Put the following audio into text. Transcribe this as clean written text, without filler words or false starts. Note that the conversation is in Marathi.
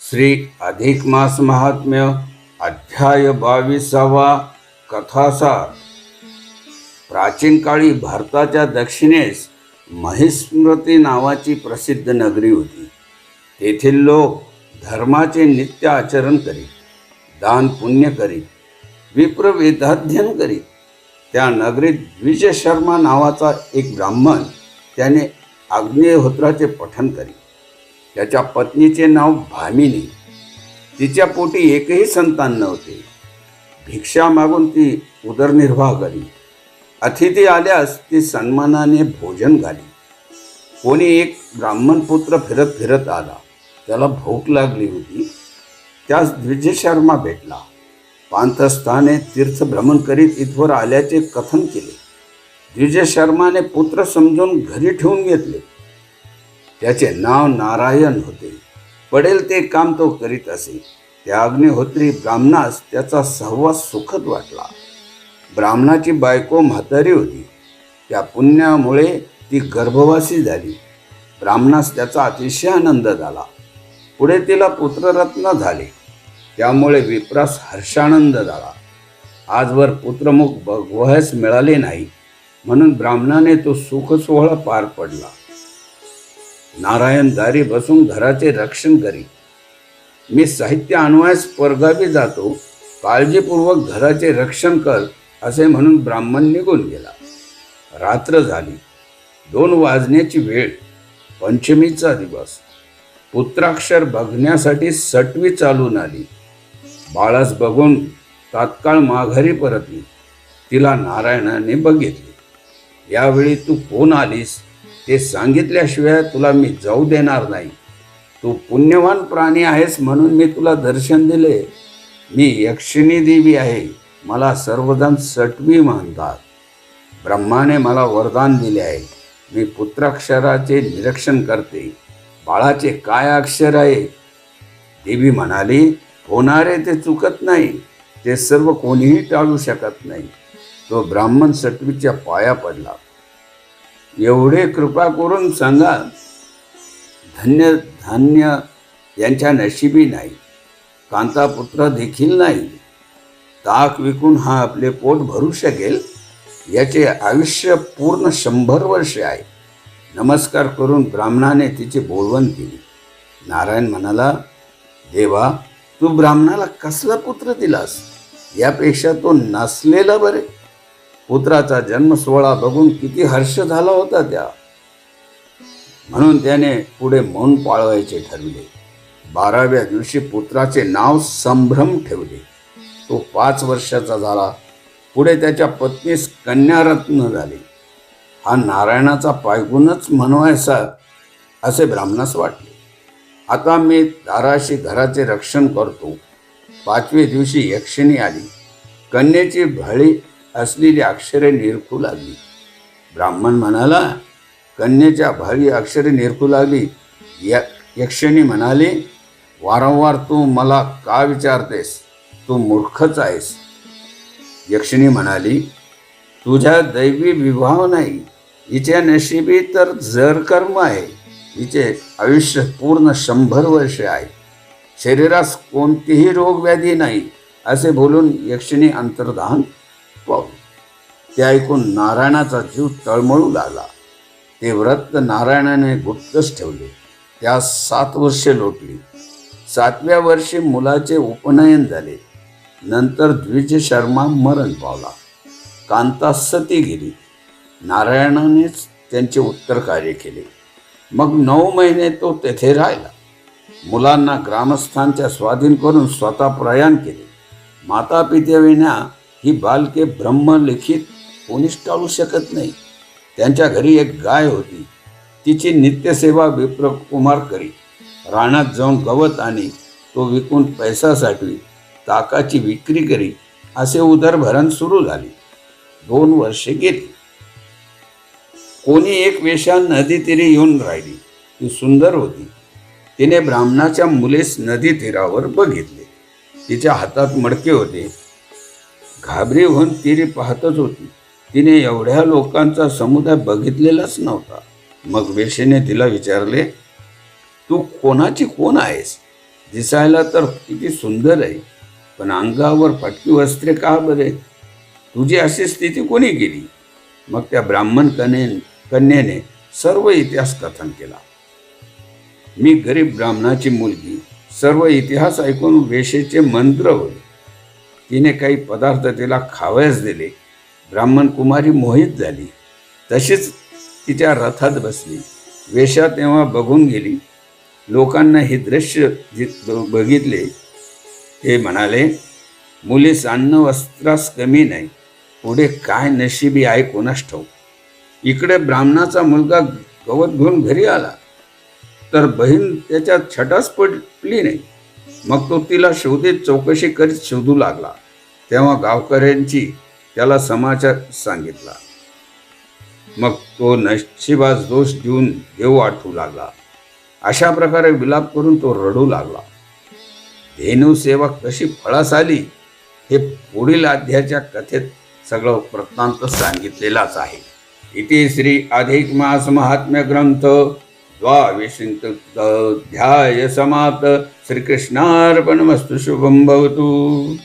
श्री अधिक मास महात्म्य अध्याय 22वा कथासार। प्राचीन काळी भारताच्या दक्षिणेस महिस्मृती नावाची प्रसिद्ध नगरी होती। तेथील लोक धर्माचे नित्य आचरण करीत, दान पुण्य करीत, विप्र वेदाध्ययन करीत। त्या नगरीत द्विजशर्मा नावाचा एक ब्राह्मण, त्याने अग्निहोत्राचे पठण करीत। त्याच्या पत्नीचे नाव भामिनी। तिच्या पोटी एकही संतान नव्हते। भिक्षा मागून ती उदरनिर्वाह करी। अतिथी आल्यास ती सन्मानाने भोजन घाली। कोणी एक ब्राह्मण पुत्र फिरत फिरत आला, त्याला भूक लागली होती। त्यास द्विजशर्मा भेटला। पांथस्थाने तीर्थभ्रमण करीत इथवर आल्याचे कथन केले। द्विजशर्माने पुत्र समजून घरी ठेवून घेतले। त्याचे नाव नारायण होते। पडेल ते काम तो करीत असे। त्या अग्निहोत्री ब्राह्मणास त्याचा सहवास सुखद वाटला। ब्राह्मणाची बायको म्हातारी होती। त्या पुण्यामुळे ती गर्भवासी झाली। ब्राह्मणास त्याचा अतिशय आनंद झाला। पुढे तिला पुत्ररत्न झाले, त्यामुळे विप्रास हर्षानंद झाला। आजवर पुत्रमुख बघवयास मिळाले नाही, म्हणून ब्राह्मणाने तो सुखसोहळा पार पडला। नारायण दारी बसून घराचे रक्षण करी। मी साहित्य आणवायस परगावी जातो, काळजीपूर्वक घराचे रक्षण कर, असे म्हणून ब्राह्मण निघून गेला। रात्र झाली। 2 वाजण्याची वेळ, पंचमीचा दिवस। पुत्राक्षर बघण्यासाठी सटवी चालून आली। बाळास बघून तात्काळ माघारी परतली। तिला नारायणाने बघितले। यावेळी तू कोण आलीस ते सांगितल्याशिवाय तुला मी जाऊ देणार नाही। तू पुण्यवान प्राणी आहेस म्हणून मी तुला दर्शन दिले। मी यक्षिणी देवी आहे, मला सर्वजण सटवी मानतात। ब्रह्माने मला वरदान दिले आहे। मी पुत्राक्षराचे निरीक्षण करते। बाळाचे काय अक्षर आहे? देवी म्हणाली, होणारे ते चुकत नाही, ते सर्व कोणीही टाळू शकत नाही। तो ब्राह्मण सटवीच्या पाया पडला। एवढे कृपा करून सांगा, धन्य धन्य यांच्या नशिबी नाही, कांतापुत्र देखील नाही। ताक विकून हा आपले पोट भरू शकेल, याचे आयुष्य पूर्ण 100 वर्षे आहे। नमस्कार करून ब्राह्मणाने तिची बोलवण केली। नारायण म्हणाला, देवा, तू ब्राह्मणाला कसला पुत्र दिलास? यापेक्षा तो नसलेला बरे। पुत्राचा जन्म सोहळा बघून किती हर्ष झाला होता त्या, म्हणून त्याने पुढे मौन पाळवायचे ठरविले। 12व्या दिवशी पुत्राचे नाव संभ्रम ठेवले। तो 5 वर्षाचा झाला। पुढे त्याच्या पत्नीस कन्यारत्न झाले। हा नारायणाचा पायगुणच म्हणवायचा असे ब्राह्मणास वाटले। आता मी दाराशी घराचे रक्षण करतो। 5व्या दिवशी यक्षिणी आली। कन्येची भळी असलेली अक्षरे निरखू लागली। ब्राह्मण म्हणाला, कन्येच्या भळी अक्षरे निरखू लागली। यक्षिणी म्हणाली, वारंवार तू मला का विचारतेस? तू मूर्खच आहेस। यक्षिणी म्हणाली, तुझ्या दैवी विवाह नाही, हिच्या नशिबी तर जर कर्म आहे। हिचे आयुष्य पूर्ण 100 वर्षे आहे। शरीरास कोणतीही रोगव्याधी नाही, असे बोलून यक्षिणी अंतर्धान पावली। ते ऐकून नारायणाचा जीव तळमळू लागला। ते व्रत नारायणाने गुप्तच ठेवले। त्यास 7 वर्षे लोटली। 7व्या वर्षी मुलाचे उपनयन झाले। नंतर द्विजशर्मा मरण पावला। कांता सती गेली। नारायणानेच त्यांचे उत्तर कार्य केले। मग 9 महिने तो तेथे राहिला। मुलांना ग्रामस्थांच्या स्वाधीन करून स्वतः प्रयाण केले। माता पित्याविना ही बालके ब्रह्मलिखित कोणीच टाळू शकत नाही। त्यांच्या घरी एक गाय होती। तिची नित्यसेवा विप्रकुमार करी। रानात जाऊन गवत आणि तो विकून पैसा साठवी, ताकाची विक्री करी, असे उदरभरण सुरू झाले। 2 वर्षे गेली। कोणी एक वेश्या नदी तीरी येऊन राहिली। ती सुंदर होती। तिने ब्राह्मणाच्या मुलेस नदी तीरावर बघितले। तिच्या हातात मडके होते। घाबरी होऊन तीरी पाहतच होती। तिने एवढ्या लोकांचा समुदाय बघितलेलाच नव्हता। मग वेश्येने तिला विचारले, तू कोणाची कोण आहेस? दिसायला तर किती सुंदर आहे, पण अंगावर फटकी वस्त्रे का बरे? तुझी अशी स्थिती कोणी केली? मग त्या ब्राह्मण कन्येने सर्व इतिहास कथन केला. मी गरीब ब्राह्मणाची मुलगी. सर्व इतिहास ऐकून वेशेचे मंत्र होते. तिने काही पदार्थ तिला खावयास दिले. ब्राह्मण कुमारी मोहित झाली. तशीच तिच्या रथात बसली. वेश्या तेव्हा बघून गेली. लोकांना हे दृश्य बघितले ते म्हणाले, मुलीस अन्न वस्त्रास कमी नाही. पुढे काय नशिबी आहे कोणास ठाऊक. इकडे ब्राह्मणाचा मुलगा गवत घेऊन घरी आला तर बहीण त्याच्या छटास पडली नाही. मग तो तिला शोधित चौकशी करीत शोधू लागला. तेव्हा गावकऱ्यांची त्याला समाचार सांगितला. मग तो नशिबास दोष देऊन देव आठवू लागला. अशा प्रकारे विलाप करून तो रडू लागला. धेनू सेवा कशी फळास आली हे पुढील अध्यायाच्या कथेत सगळं वृत्तांत सांगितलेलाच आहे. इति श्री अधिक मास महात्म्य ग्रंथ 22 अध्याय समाप्त. श्रीकृष्णार्पणमस्तु. शुभं भवतु.